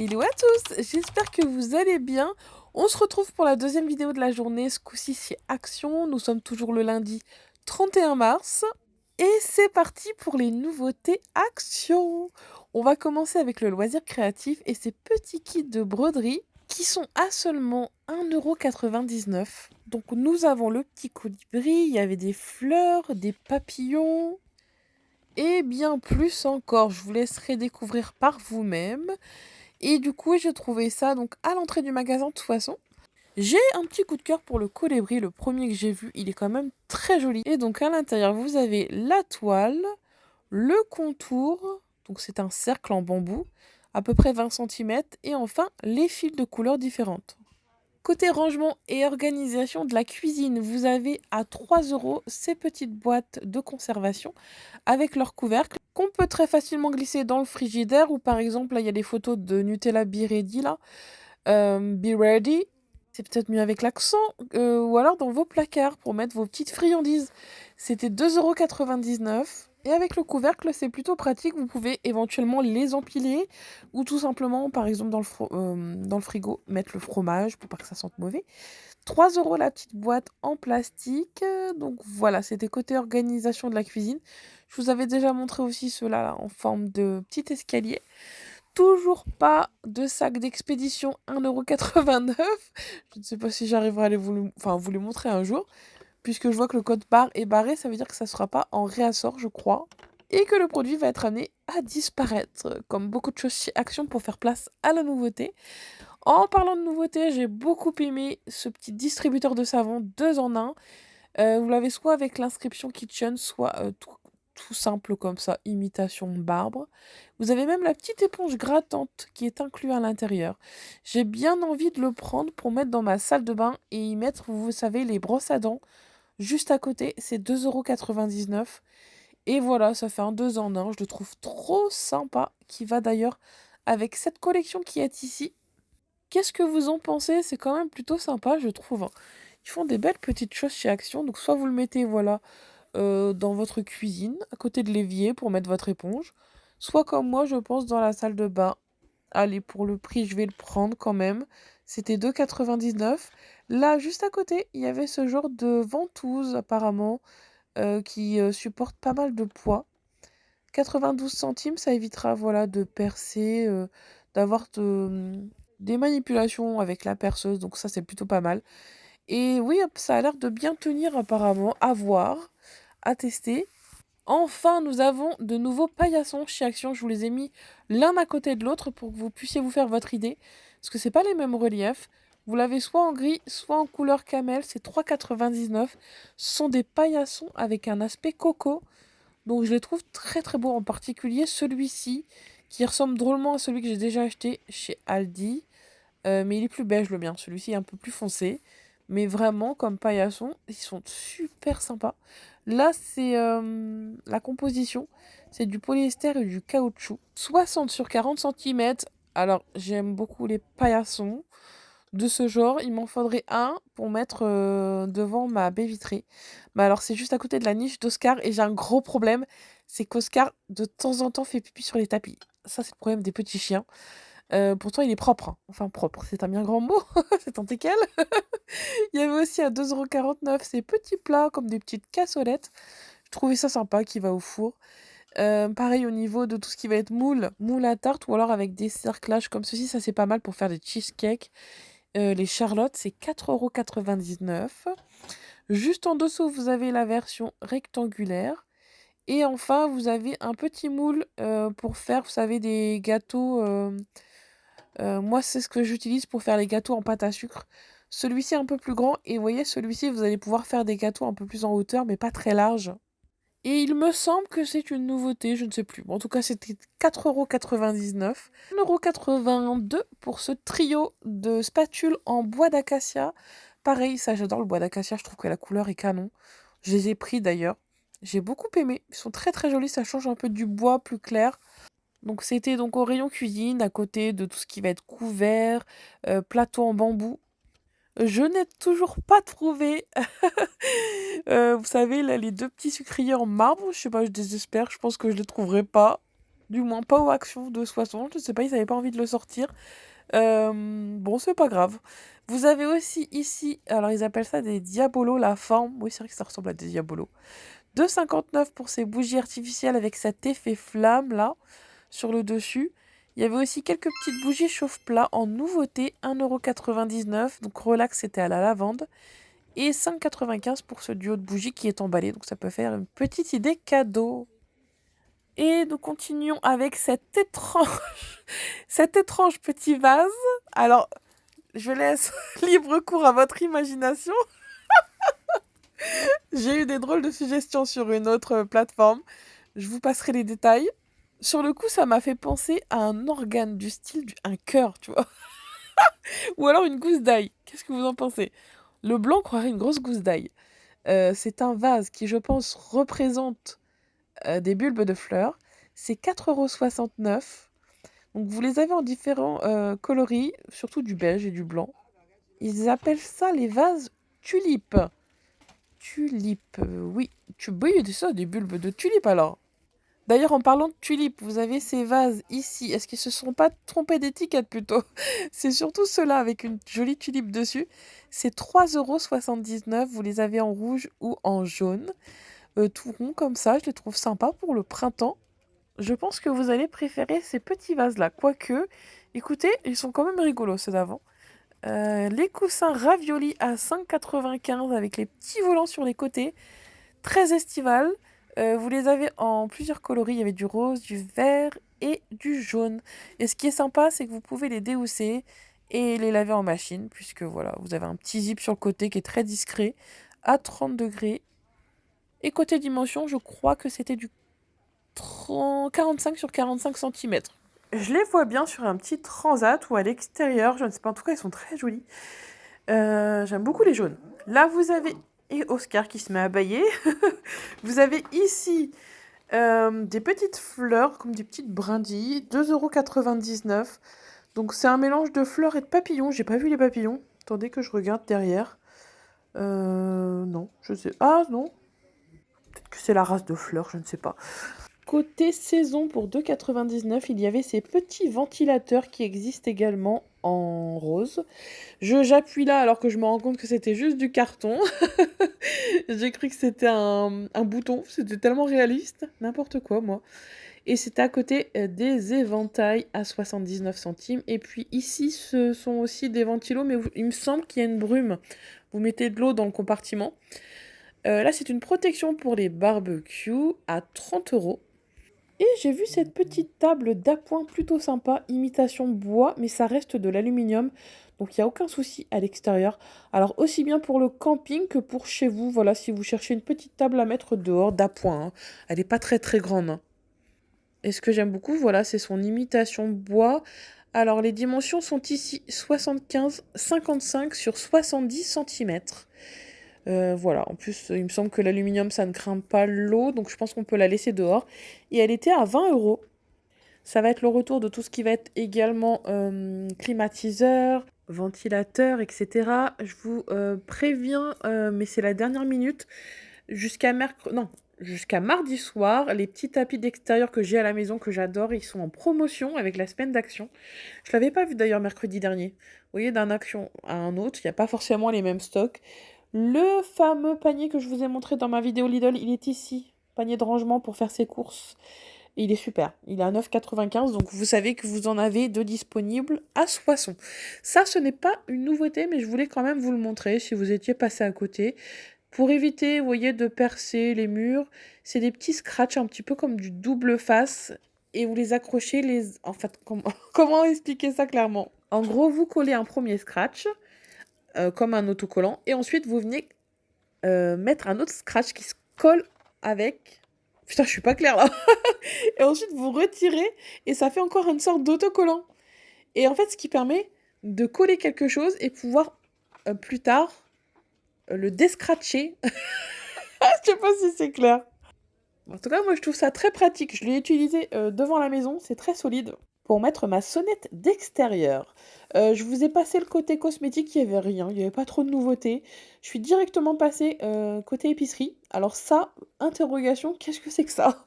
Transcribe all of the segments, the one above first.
Hello à tous, j'espère que vous allez bien. On se retrouve pour la deuxième vidéo de la journée. Ce coup-ci, c'est Action. Nous sommes toujours le lundi 31 mars. Et c'est parti pour les nouveautés Action. On va commencer avec le loisir créatif et ces petits kits de broderie qui sont à seulement 1,99 €. Donc nous avons le petit colibri, il y avait des fleurs, des papillons et bien plus encore. Je vous laisserai découvrir par vous-même. Et du coup, j'ai trouvé ça donc à l'entrée du magasin de toute façon. J'ai un petit coup de cœur pour le colibri, le premier que j'ai vu, il est quand même très joli. Et donc à l'intérieur, vous avez la toile, le contour, donc c'est un cercle en bambou, à peu près 20 cm, et enfin les fils de couleurs différentes. Côté rangement et organisation de la cuisine, vous avez à 3 € ces petites boîtes de conservation avec leur couvercle qu'on peut très facilement glisser dans le frigidaire ou par exemple, là il y a des photos de Nutella Be Ready là, Be Ready, c'est peut-être mieux avec l'accent, ou alors dans vos placards pour mettre vos petites friandises. C'était 2,99 € et avec le couvercle, c'est plutôt pratique. Vous pouvez éventuellement les empiler ou tout simplement, par exemple, dans le frigo, mettre le fromage pour pas que ça sente mauvais. 3 € la petite boîte en plastique. Donc voilà, c'était côté organisation de la cuisine. Je vous avais déjà montré aussi ceux-là là, en forme de petit escalier. Toujours pas de sac d'expédition 1,89 €. Je ne sais pas si j'arriverai à vous les montrer un jour. Puisque je vois que le code barre est barré, ça veut dire que ça ne sera pas en réassort, je crois. Et que le produit va être amené à disparaître. Comme beaucoup de choses chez Action pour faire place à la nouveauté. En parlant de nouveauté, j'ai beaucoup aimé ce petit distributeur de savon 2 en 1. Vous l'avez soit avec l'inscription Kitchen, soit tout simple comme ça, imitation marbre. Vous avez même la petite éponge grattante qui est inclue à l'intérieur. J'ai bien envie de le prendre pour mettre dans ma salle de bain et y mettre, vous savez, les brosses à dents. Juste à côté, c'est 2,99 €. Et voilà, ça fait un 2 en 1. Je le trouve trop sympa, qui va d'ailleurs avec cette collection qui est ici. Qu'est-ce que vous en pensez? C'est quand même plutôt sympa, je trouve, hein. Ils font des belles petites choses chez Action. Donc soit vous le mettez, voilà, dans votre cuisine, à côté de l'évier pour mettre votre éponge. Soit comme moi, je pense, dans la salle de bain. Allez, pour le prix, je vais le prendre quand même. C'était 2,99 €. Là, juste à côté, il y avait ce genre de ventouse apparemment qui supporte pas mal de poids. 92 centimes, ça évitera voilà, de percer, d'avoir des manipulations avec la perceuse. Donc ça, c'est plutôt pas mal. Et oui, hop, ça a l'air de bien tenir apparemment. À voir, à tester. Enfin, nous avons de nouveaux paillassons chez Action. Je vous les ai mis l'un à côté de l'autre pour que vous puissiez vous faire votre idée. Parce que c'est pas les mêmes reliefs. Vous l'avez soit en gris, soit en couleur camel. C'est 3,99 €. Ce sont des paillassons avec un aspect coco. Donc je les trouve très très beaux. En particulier celui-ci qui ressemble drôlement à celui que j'ai déjà acheté chez Aldi. Mais il est plus beige le mien. Celui-ci est un peu plus foncé. Mais vraiment, comme paillasson, ils sont super sympas. Là, c'est la composition. C'est du polyester et du caoutchouc. 60 sur 40 cm. Alors, j'aime beaucoup les paillassons de ce genre. Il m'en faudrait un pour mettre devant ma baie vitrée. Mais alors, c'est juste à côté de la niche d'Oscar. Et j'ai un gros problème. C'est qu'Oscar, de temps en temps, fait pipi sur les tapis. Ça, c'est le problème des petits chiens. Pourtant, il est propre, hein. Enfin propre, c'est un bien grand mot, c'est tant et quel. Il y avait aussi à 2,49 € ces petits plats comme des petites cassolettes. Je trouvais ça sympa qui va au four. Pareil au niveau de tout ce qui va être moule à tarte ou alors avec des cerclages comme ceci, ça c'est pas mal pour faire des cheesecakes. Les charlottes, c'est 4,99 €. Juste en dessous, vous avez la version rectangulaire. Et enfin, vous avez un petit moule pour faire, vous savez, des gâteaux. Moi, c'est ce que j'utilise pour faire les gâteaux en pâte à sucre. Celui-ci est un peu plus grand et vous voyez, celui-ci, vous allez pouvoir faire des gâteaux un peu plus en hauteur, mais pas très larges. Et il me semble que c'est une nouveauté, je ne sais plus. Bon, en tout cas, c'était 4,99 €. 1,82 € pour ce trio de spatules en bois d'acacia. Pareil, ça j'adore le bois d'acacia, je trouve que la couleur est canon. Je les ai pris d'ailleurs. J'ai beaucoup aimé. Ils sont très très jolis, ça change un peu du bois plus clair. Donc c'était donc au rayon cuisine, à côté de tout ce qui va être couvert, plateau en bambou. Je n'ai toujours pas trouvé, vous savez là, les 2 petits sucriers en marbre, je sais pas, je désespère, je pense que je les trouverai pas. Du moins, pas aux actions de Soissons. Je sais pas, ils n'avaient pas envie de le sortir. Bon, c'est pas grave. Vous avez aussi ici, alors ils appellent ça des diabolos, la forme. Oui, c'est vrai que ça ressemble à des diabolos. 2,59 pour ces bougies artificielles avec cet effet flamme là, sur le dessus. Il y avait aussi quelques petites bougies chauffe-plat en nouveauté, 1,99 €. Donc relax, c'était à la lavande. Et 5,95 € pour ce duo de bougies qui est emballé. Donc ça peut faire une petite idée cadeau. Et nous continuons avec cet étrange petit vase. Alors, je laisse libre cours à votre imagination. J'ai eu des drôles de suggestions sur une autre plateforme. Je vous passerai les détails. Sur le coup, ça m'a fait penser à un organe du style un cœur, tu vois. Ou alors une gousse d'ail. Qu'est-ce que vous en pensez? Le blanc croirait une grosse gousse d'ail. C'est un vase qui, je pense, représente des bulbes de fleurs. C'est 4,69 €. Donc vous les avez en différents coloris, surtout du beige et du blanc. Ils appellent ça les vases tulipes. Tulipes, oui. Oui, c'est ça, des bulbes de tulipes alors. D'ailleurs, en parlant de tulipes, vous avez ces vases ici. Est-ce qu'ils se sont pas trompés d'étiquette plutôt? C'est surtout ceux-là avec une jolie tulipe dessus. C'est 3,79 €. Vous les avez en rouge ou en jaune. Tout rond comme ça, je les trouve sympas pour le printemps. Je pense que vous allez préférer ces petits vases-là. Quoique, écoutez, ils sont quand même rigolos ceux d'avant. Les coussins ravioli à 5,95 € avec les petits volants sur les côtés. Très estival. Vous les avez en plusieurs coloris. Il y avait du rose, du vert et du jaune. Et ce qui est sympa, c'est que vous pouvez les déhousser et les laver en machine. Puisque voilà, vous avez un petit zip sur le côté qui est très discret à 30 degrés. Et côté dimension, je crois que c'était du 45 sur 45 cm. Je les vois bien sur un petit transat ou à l'extérieur, je ne sais pas, en tout cas ils sont très jolis. J'aime beaucoup les jaunes. Là vous avez, et Oscar qui se met à bâiller, vous avez ici des petites fleurs comme des petites brindilles, 2,99 €. Donc c'est un mélange de fleurs et de papillons, j'ai pas vu les papillons, attendez que je regarde derrière. Non, je sais, ah non, peut-être que c'est la race de fleurs, je ne sais pas. Côté saison, pour 2,99 €, il y avait ces petits ventilateurs qui existent également en rose. J'appuie là alors que je me rends compte que c'était juste du carton. J'ai cru que c'était un bouton, c'était tellement réaliste, n'importe quoi moi. Et c'était à côté des éventails à 79 centimes. Et puis ici, ce sont aussi des ventilos, mais il me semble qu'il y a une brume. Vous mettez de l'eau dans le compartiment. Là, c'est une protection pour les barbecues à 30 €. Et j'ai vu cette petite table d'appoint plutôt sympa, imitation bois, mais ça reste de l'aluminium, donc il n'y a aucun souci à l'extérieur. Alors aussi bien pour le camping que pour chez vous, voilà, si vous cherchez une petite table à mettre dehors d'appoint, hein. Elle n'est pas très très grande, hein. Et ce que j'aime beaucoup, voilà, c'est son imitation bois. Alors les dimensions sont ici 75-55 sur 70 cm. Voilà, en plus, il me semble que l'aluminium, ça ne craint pas l'eau, donc je pense qu'on peut la laisser dehors. Et elle était à 20 €. Ça va être le retour de tout ce qui va être également climatiseur, ventilateur, etc. Je vous préviens, mais c'est la dernière minute. Jusqu'à mardi soir, les petits tapis d'extérieur que j'ai à la maison, que j'adore, ils sont en promotion avec la semaine d'action. Je l'avais pas vu d'ailleurs mercredi dernier. Vous voyez, d'un action à un autre, il n'y a pas forcément les mêmes stocks. Le fameux panier que je vous ai montré dans ma vidéo Lidl, il est ici. Panier de rangement pour faire ses courses. Et il est super. Il est à 9,95 €, donc vous savez que vous en avez de disponibles à Soissons. Ça, ce n'est pas une nouveauté, mais je voulais quand même vous le montrer si vous étiez passé à côté. Pour éviter, vous voyez, de percer les murs, c'est des petits scratchs un petit peu comme du double face. Et vous les accrochez, En fait, comment expliquer ça clairement? En gros, vous collez un premier scratch, comme un autocollant, et ensuite vous venez mettre un autre scratch qui se colle avec... Putain, je suis pas claire là. Et ensuite vous retirez et ça fait encore une sorte d'autocollant. Et en fait, ce qui permet de coller quelque chose et pouvoir plus tard le descratcher. Je sais pas si c'est clair. En tout cas, moi je trouve ça très pratique. Je l'ai utilisé devant la maison, c'est très solide. pour mettre ma sonnette d'extérieur. Je vous ai passé le côté cosmétique, il y avait rien, il y avait pas trop de nouveautés. Je suis directement passée, côté épicerie. Alors ça, interrogation, qu'est-ce que c'est que ça?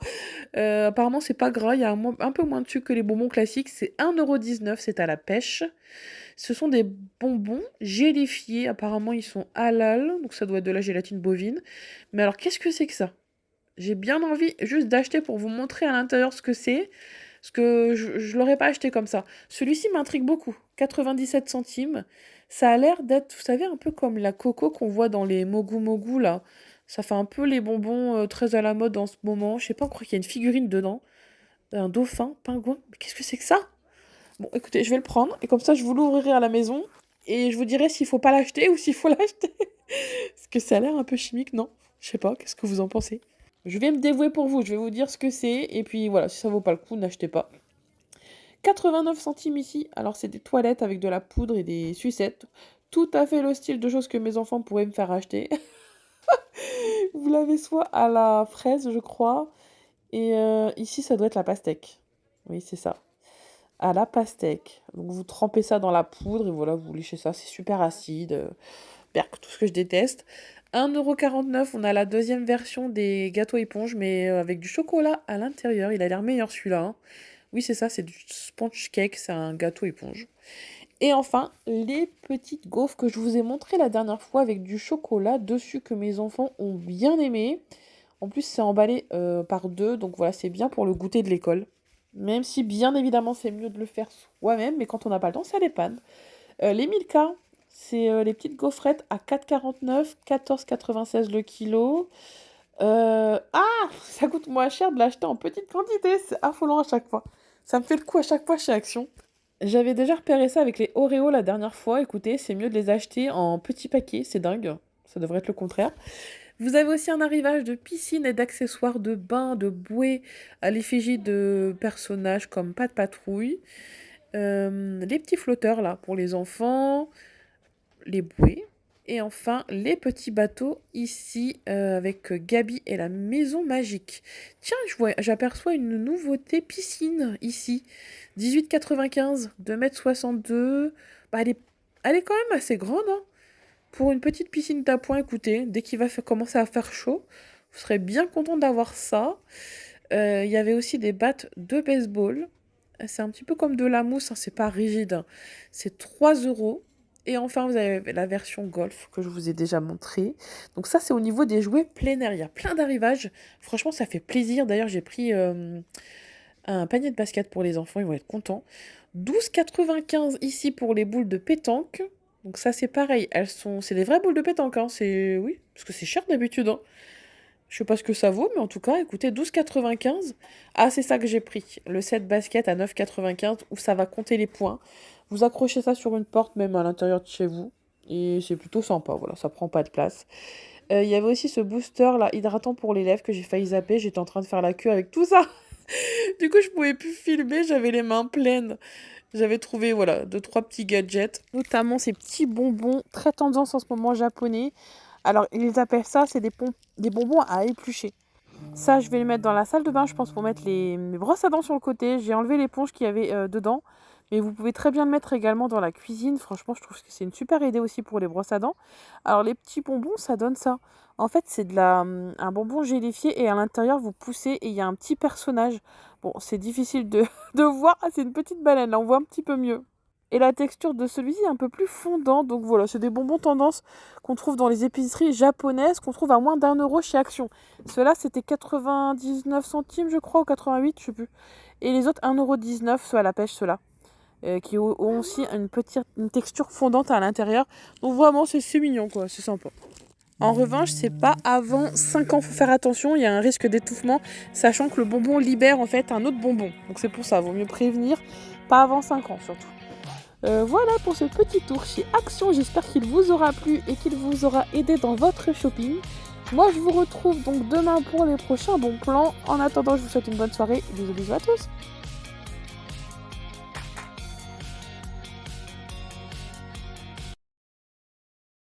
Apparemment c'est pas gras, il y a un peu moins de sucre que les bonbons classiques, c'est 1,19 €, c'est à la pêche. Ce sont des bonbons gélifiés, apparemment ils sont halal, donc ça doit être de la gélatine bovine. Mais alors qu'est-ce que c'est que ça? J'ai bien envie juste d'acheter pour vous montrer à l'intérieur ce que c'est, parce que je l'aurais pas acheté comme ça. Celui-ci m'intrigue beaucoup, 97 centimes. Ça a l'air d'être, vous savez, un peu comme la coco qu'on voit dans les Mogu Mogu là. Ça fait un peu les bonbons très à la mode en ce moment. Je sais pas, on croit qu'il y a une figurine dedans. Un dauphin, pingouin. Mais qu'est-ce que c'est que ça? Bon, écoutez, je vais le prendre et comme ça, je vous l'ouvrirai à la maison et je vous dirai s'il faut pas l'acheter ou s'il faut l'acheter. Parce que ça a l'air un peu chimique, non? Je sais pas, qu'est-ce que vous en pensez? Je vais me dévouer pour vous, je vais vous dire ce que c'est et puis voilà, si ça vaut pas le coup, n'achetez pas. 89 centimes ici, alors c'est des toilettes avec de la poudre et des sucettes. Tout à fait le style de choses que mes enfants pourraient me faire acheter. Vous l'avez soit à la fraise, je crois, et ici ça doit être la pastèque. Oui, c'est ça. À la pastèque. Donc vous trempez ça dans la poudre et voilà, vous léchez ça, c'est super acide. Berk, tout ce que je déteste. 1,49 €, on a la deuxième version des gâteaux éponges, mais avec du chocolat à l'intérieur. Il a l'air meilleur celui-là, hein. Oui, c'est ça, c'est du sponge cake, c'est un gâteau éponge. Et enfin, les petites gaufres que je vous ai montrées la dernière fois avec du chocolat dessus que mes enfants ont bien aimé. En plus, c'est emballé par deux, donc voilà, c'est bien pour le goûter de l'école. Même si, bien évidemment, c'est mieux de le faire soi-même, mais quand on n'a pas le temps, ça dépanne. Les Milka, c'est les petites gaufrettes à 4,49, 14,96 le kilo. Ça coûte moins cher de l'acheter en petite quantité, c'est affolant à chaque fois. Ça me fait le coup à chaque fois chez Action. J'avais déjà repéré ça avec les Oreos la dernière fois. Écoutez, c'est mieux de les acheter en petits paquets, c'est dingue. Ça devrait être le contraire. Vous avez aussi un arrivage de piscine et d'accessoires de bain, de bouées à l'effigie de personnages comme Pat Patrouille. Les petits flotteurs là pour les enfants, les bouées. Et enfin, les petits bateaux ici avec Gabi et la maison magique. Tiens, j'aperçois une nouveauté piscine ici. 18,95, 2,62 m. Bah, elle est quand même assez grande, hein. Pour une petite piscine d'appoint, écoutez, dès qu'il va commencer à faire chaud, vous serez bien content d'avoir ça. Il y avait aussi des battes de baseball. C'est un petit peu comme de la mousse, hein, c'est pas rigide, hein. C'est 3 €. Et enfin, vous avez la version golf que je vous ai déjà montrée. Donc ça, c'est au niveau des jouets plein air. Il y a plein d'arrivages. Franchement, ça fait plaisir. D'ailleurs, j'ai pris un panier de basket pour les enfants. Ils vont être contents. 12,95 ici pour les boules de pétanque. Donc ça, c'est pareil. C'est des vraies boules de pétanque, hein. Oui, parce que c'est cher d'habitude, hein. Je sais pas ce que ça vaut, mais en tout cas, écoutez, 12,95. Ah, c'est ça que j'ai pris. Le set basket à 9,95 où ça va compter les points. Vous accrochez ça sur une porte, même à l'intérieur de chez vous. Et c'est plutôt sympa, voilà, ça prend pas de place. Il y avait aussi ce booster là, hydratant pour les lèvres que j'ai failli zapper. J'étais en train de faire la queue avec tout ça. Du coup, je pouvais plus filmer, j'avais les mains pleines. J'avais trouvé, voilà, 2-3 petits gadgets. Notamment ces petits bonbons très tendance en ce moment japonais. Alors, ils appellent ça, c'est des bonbons à éplucher. Ça, je vais les mettre dans la salle de bain, je pense, pour mettre mes brosses à dents sur le côté. J'ai enlevé l'éponge qu'il y avait dedans. Mais vous pouvez très bien le mettre également dans la cuisine. Franchement, je trouve que c'est une super idée aussi pour les brosses à dents. Alors, les petits bonbons, ça donne ça. En fait, c'est un bonbon gélifié et à l'intérieur, vous poussez et il y a un petit personnage. Bon, c'est difficile de voir. Ah, c'est une petite baleine, là, on voit un petit peu mieux. Et la texture de celui-ci est un peu plus fondante. Donc voilà, c'est des bonbons tendance qu'on trouve dans les épiceries japonaises, qu'on trouve à moins d'1 € chez Action. Ceux-là, c'était 99 centimes, je crois, ou 88, je sais plus. Et les autres, 1,19 € ceux à la pêche, ceux-là. Qui ont aussi une texture fondante à l'intérieur. Donc vraiment, c'est mignon, quoi. C'est sympa. En revanche, c'est pas avant 5 ans. Faut faire attention, il y a un risque d'étouffement, sachant que le bonbon libère en fait un autre bonbon. Donc c'est pour ça, vaut mieux prévenir. Pas avant 5 ans, surtout. Voilà pour ce petit tour chez Action. J'espère qu'il vous aura plu et qu'il vous aura aidé dans votre shopping. Moi, je vous retrouve donc demain pour les prochains bons plans. En attendant, je vous souhaite une bonne soirée. Bisous à tous.